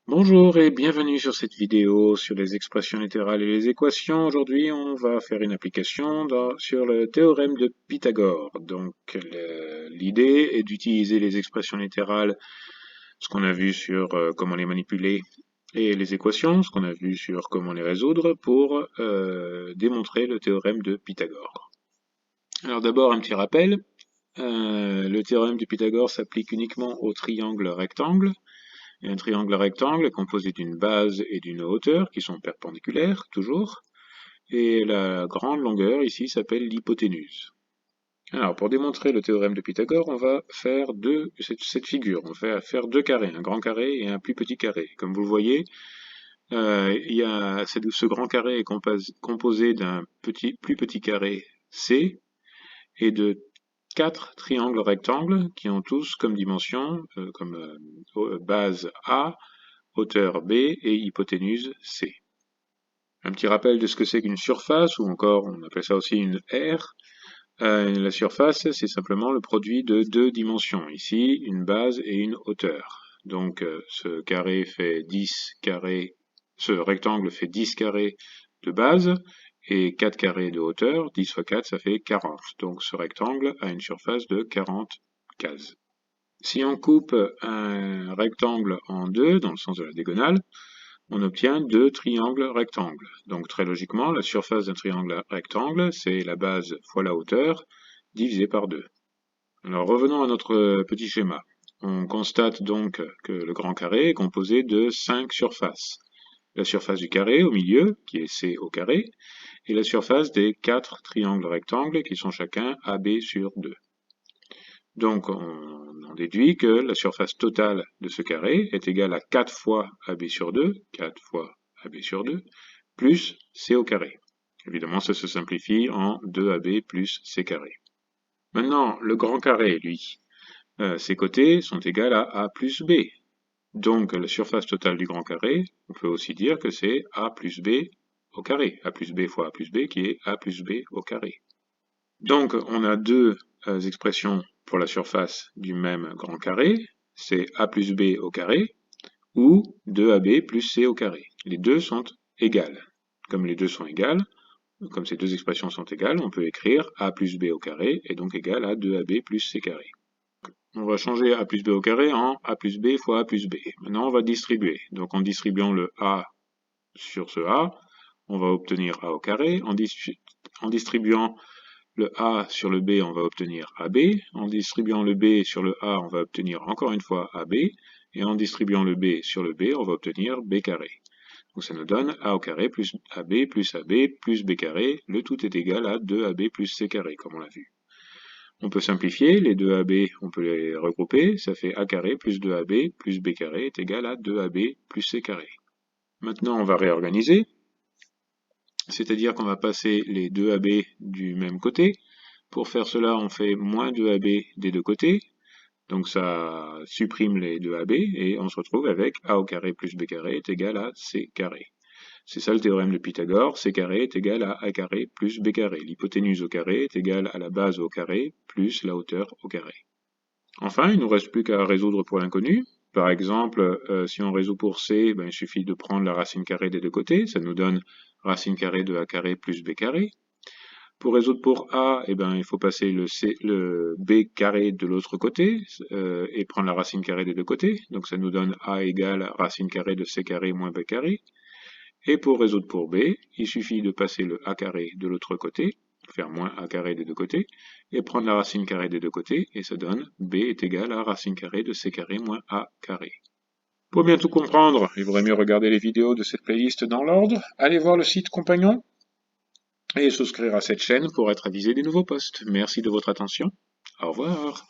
Bonjour et bienvenue sur cette vidéo sur les expressions littérales et les équations. Aujourd'hui, on va faire une application sur le théorème de Pythagore. Donc, l'idée est d'utiliser les expressions littérales, ce qu'on a vu sur comment les manipuler, et les équations, ce qu'on a vu sur comment les résoudre, pour démontrer le théorème de Pythagore. Alors d'abord, un petit rappel. Le théorème de Pythagore s'applique uniquement au triangle rectangle. Et un triangle rectangle est composé d'une base et d'une hauteur qui sont perpendiculaires, toujours. Et la grande longueur ici s'appelle l'hypoténuse. Alors, pour démontrer le théorème de Pythagore, on va faire cette figure. On va faire deux carrés, un grand carré et un plus petit carré. Comme vous le voyez, ce grand carré est composé d'un plus petit carré C et de 4 triangles rectangles qui ont tous comme dimension, base A, hauteur B et hypoténuse C. Un petit rappel de ce que c'est qu'une surface, ou encore on appelle ça aussi une aire. La surface, c'est simplement le produit de deux dimensions. Ici, une base et une hauteur. Donc ce rectangle fait 10 carrés de base et 4 carrés de hauteur. 10 fois 4, ça fait 40. Donc ce rectangle a une surface de 40 cases. Si on coupe un rectangle en deux, dans le sens de la diagonale, on obtient deux triangles rectangles. Donc très logiquement, la surface d'un triangle rectangle, c'est la base fois la hauteur, divisé par 2. Alors revenons à notre petit schéma. On constate donc que le grand carré est composé de 5 surfaces. La surface du carré au milieu, qui est C au carré, et la surface des 4 triangles rectangles qui sont chacun AB sur 2. Donc on en déduit que la surface totale de ce carré est égale à 4 fois AB sur 2, 4 fois AB sur 2, plus C au carré. Évidemment, ça se simplifie en 2AB plus C carré. Maintenant, le grand carré, lui, ses côtés sont égales à A plus B. Donc la surface totale du grand carré, on peut aussi dire que c'est A plus B au carré. A plus B fois A plus B qui est A plus B au carré. Donc on a deux expressions pour la surface du même grand carré, c'est A plus B au carré, ou 2AB plus C au carré. Les deux sont égales. Comme les deux sont égales, comme ces deux expressions sont égales, on peut écrire A plus B au carré est donc égal à 2AB plus C carré. On va changer A plus B au carré en A plus B fois A plus B. Maintenant on va distribuer. Donc en distribuant le A sur ce A, on va obtenir A au carré. En distribuant le A sur le B, on va obtenir AB. En distribuant le B sur le A, on va obtenir encore une fois AB. Et en distribuant le B sur le B, on va obtenir B carré. Donc ça nous donne A au carré plus AB plus B carré. Le tout est égal à 2AB plus C carré, comme on l'a vu. On peut simplifier, les 2AB, on peut les regrouper. Ça fait A carré plus 2AB plus B carré est égal à 2AB plus C carré. Maintenant, on va réorganiser. C'est-à-dire qu'on va passer les 2AB du même côté. Pour faire cela, on fait moins 2AB des deux côtés. Donc ça supprime les 2AB et on se retrouve avec A au carré plus B carré est égal à C carré. C'est ça le théorème de Pythagore, C carré est égal à A carré plus B carré. L'hypoténuse au carré est égale à la base au carré plus la hauteur au carré. Enfin, il ne nous reste plus qu'à résoudre pour l'inconnu. Par exemple, si on résout pour C, il suffit de prendre la racine carrée des deux côtés, ça nous donne racine carrée de A carré plus B carré. Pour résoudre pour A, il faut passer le B carré de l'autre côté et prendre la racine carrée des deux côtés. Donc ça nous donne A égale racine carrée de C carré moins B carré. Et pour résoudre pour B, il suffit de passer le A carré de l'autre côté, faire moins A carré des deux côtés, et prendre la racine carrée des deux côtés, et ça donne B est égal à racine carrée de C carré moins A carré. Pour bien tout comprendre, il vaudrait mieux regarder les vidéos de cette playlist dans l'ordre, allez voir le site compagnon, et souscrire à cette chaîne pour être avisé des nouveaux posts. Merci de votre attention. Au revoir.